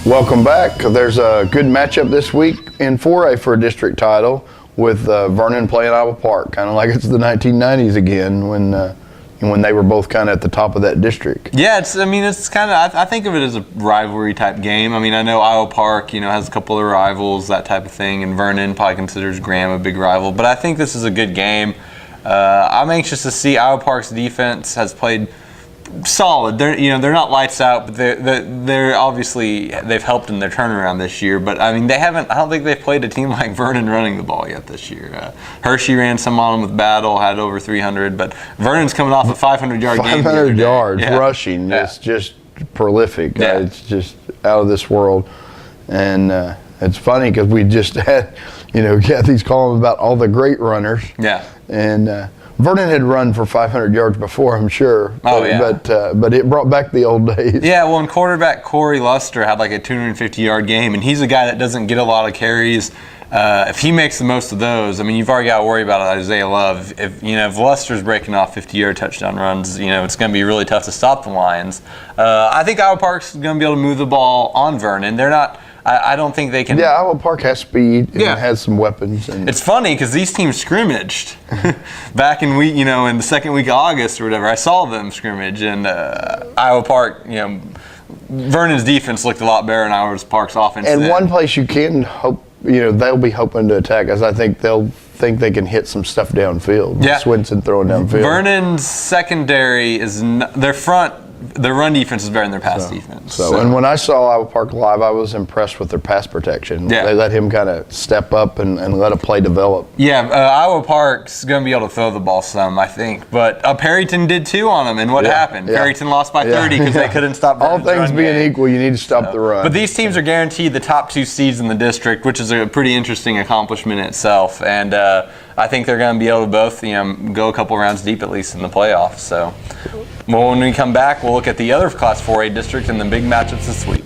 Welcome back. There's a good matchup this week in 4A for a district title with Vernon playing Iowa Park, kind of like it's the 1990s again when they were both kind of at the top of that district. Yeah, it's kind of, I think of it as a rivalry type game. I mean, I know Iowa Park, has a couple of rivals, that type of thing, and Vernon probably considers Graham a big rival. But I think this is a good game. I'm anxious to see. Iowa Park's defense has played solid. They're not lights out, but they're obviously, they've helped in their turnaround this year. But I mean, I don't think they've played a team like Vernon running the ball yet this year. Hershey ran some on them with Battle, had over 300, but Vernon's coming off a 500-yard game. 500 yards rushing, yeah. It's just prolific. Yeah. It's just out of this world, and it's funny because we just had, Kathy's calling about all the great runners. Yeah. And Vernon had run for 500 yards before, I'm sure. But it brought back the old days. Yeah, well, and quarterback Corey Luster had like a 250-yard game, and he's a guy that doesn't get a lot of carries. If he makes the most of those, I mean, you've already got to worry about Isaiah Love. If Luster's breaking off 50-yard touchdown runs, it's going to be really tough to stop the Lions. I think Iowa Park's going to be able to move the ball on Vernon. They're not. I don't think they can. Yeah, Iowa Park has speed and has some weapons. And it's funny because these teams scrimmaged back in in the second week of August or whatever. I saw them scrimmage, and Iowa Park, Vernon's defense looked a lot better than Iowa Park's offense. And one place you can hope, they'll be hoping to attack, is I think they'll think they can hit some stuff downfield. Yeah. Swinson throwing downfield. Vernon's secondary is their front. Their run defense is better than their pass defense. And when I saw Iowa Park live, I was impressed with their pass protection. Yeah. They let him kind of step up and let a play develop. Yeah, Iowa Park's going to be able to throw the ball some, I think. But Perryton did too on them, and what happened? Yeah. Perryton lost by 30 because they couldn't stop Vernon's All things run being game. equal, you need to stop the run. But these teams are guaranteed the top 2 seeds in the district, which is a pretty interesting accomplishment in itself. And I think they're going to be able to both go a couple rounds deep at least in the playoffs. So, when we come back, we'll look at the other Class 4A district and the big matchups this week.